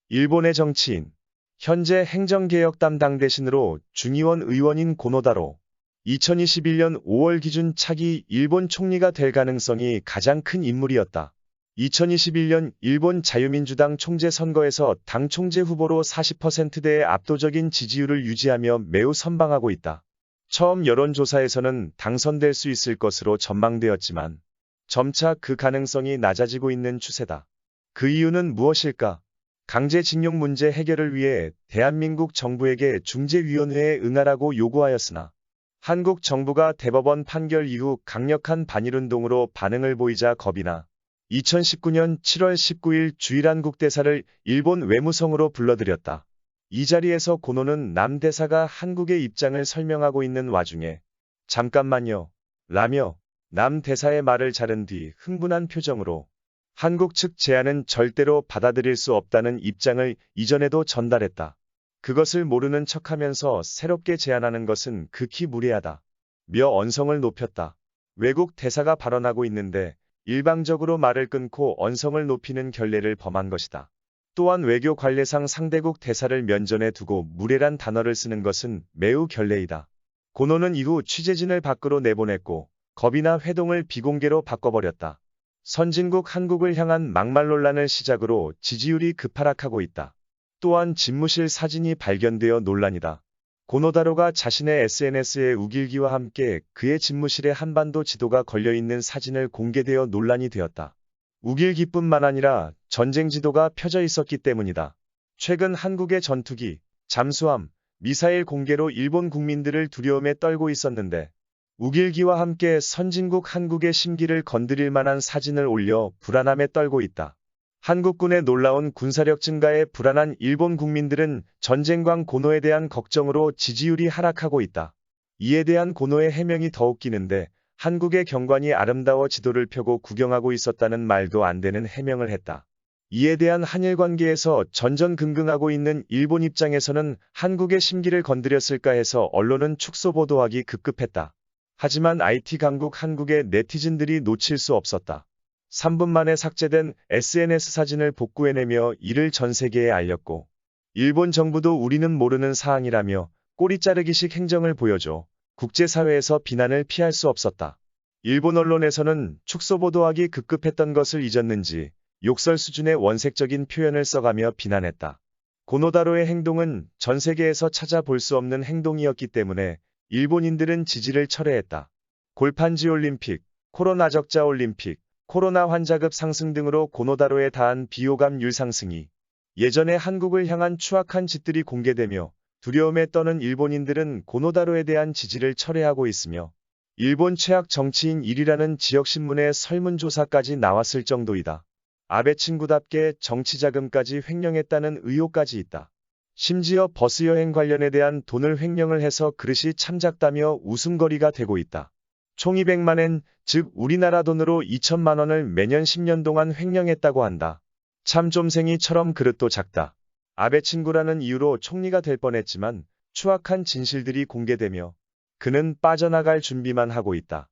일본의 정치인, 현재 행정개혁 담당 대신으로 중의원 의원인 고노다로, 2021년 5월 기준 차기 일본 총리가 될 가능성이 가장 큰 인물이었다. 2021년 일본 자유민주당 총재 선거에서 당 총재 후보로 40%대의 압도적인 지지율을 유지하며 매우 선방하고 있다. 처음 여론조사에서는 당선될 수 있을 것으로 전망되었지만 점차 그 가능성이 낮아지고 있는 추세다. 그 이유는 무엇일까? 강제징용 문제 해결을 위해 대한민국 정부에게 중재위원회에 응하라고 요구하였으나 한국 정부가 대법원 판결 이후 강력한 반일운동으로 반응을 보이자 겁이 나 2019년 7월 19일 주일한국 대사를 일본 외무성으로 불러들였다. 이 자리에서 고노는 남 대사가 한국의 입장을 설명하고 있는 와중에 잠깐만요. 라며 남 대사의 말을 자른 뒤 흥분한 표정으로 한국 측 제안은 절대로 받아들일 수 없다는 입장을 이전에도 전달했다. 그것을 모르는 척하면서 새롭게 제안하는 것은 극히 무례하다. 며 언성을 높였다. 외국 대사가 발언하고 있는데 일방적으로 말을 끊고 언성을 높이는 결례를 범한 것이다. 또한 외교 관례상 상대국 대사를 면전에 두고 무례란 단어를 쓰는 것은 매우 결례이다. 고노는 이후 취재진을 밖으로 내보냈고 겁이나 회동을 비공개로 바꿔버렸다. 선진국 한국을 향한 막말 논란을 시작으로 지지율이 급하락하고 있다. 또한 집무실 사진이 발견되어 논란이다. 고노다로가 자신의 SNS에 우길기와 함께 그의 집무실에 한반도 지도가 걸려있는 사진을 공개되어 논란이 되었다. 우길기뿐만 아니라 전쟁 지도가 펴져 있었기 때문이다. 최근 한국의 전투기, 잠수함, 미사일 공개로 일본 국민들을 두려움에 떨고 있었는데 우길기와 함께 선진국 한국의 심기를 건드릴 만한 사진을 올려 불안함에 떨고 있다. 한국군의 놀라운 군사력 증가에 불안한 일본 국민들은 전쟁광 고노에 대한 걱정으로 지지율이 하락하고 있다. 이에 대한 고노의 해명이 더욱 기는데 한국의 경관이 아름다워 지도를 펴고 구경하고 있었다는 말도 안 되는 해명을 했다. 이에 대한 한일 관계에서 전전긍긍하고 있는 일본 입장에서는 한국의 심기를 건드렸을까 해서 언론은 축소 보도하기 급급했다. 하지만 IT 강국 한국의 네티즌들이 놓칠 수 없었다. 3분 만에 삭제된 SNS 사진을 복구해내며 이를 전 세계에 알렸고 일본 정부도 우리는 모르는 사항이라며 꼬리 자르기식 행정을 보여줘 국제사회에서 비난을 피할 수 없었다. 일본 언론에서는 축소 보도하기 급급했던 것을 잊었는지 욕설 수준의 원색적인 표현을 써가며 비난했다. 고노다로의 행동은 전 세계에서 찾아볼 수 없는 행동이었기 때문에 일본인들은 지지를 철회했다. 골판지 올림픽, 코로나 적자 올림픽, 코로나 환자급 상승 등으로 고노다로에 다한 비호감률 상승이 예전에 한국을 향한 추악한 짓들이 공개되며 두려움에 떠는 일본인들은 고노다로에 대한 지지를 철회하고 있으며 일본 최악 정치인 1위라는 지역신문의 설문조사까지 나왔을 정도이다. 아베 친구답게 정치자금까지 횡령했다는 의혹까지 있다. 심지어 버스 여행 관련에 대한 돈을 횡령을 해서 그릇이 참 작다며 웃음거리가 되고 있다. 총 200만엔, 즉 우리나라 돈으로 2천만 원을 매년 10년 동안 횡령했다고 한다. 참 좀생이처럼 그릇도 작다. 아베 친구라는 이유로 총리가 될 뻔했지만 추악한 진실들이 공개되며 그는 빠져나갈 준비만 하고 있다.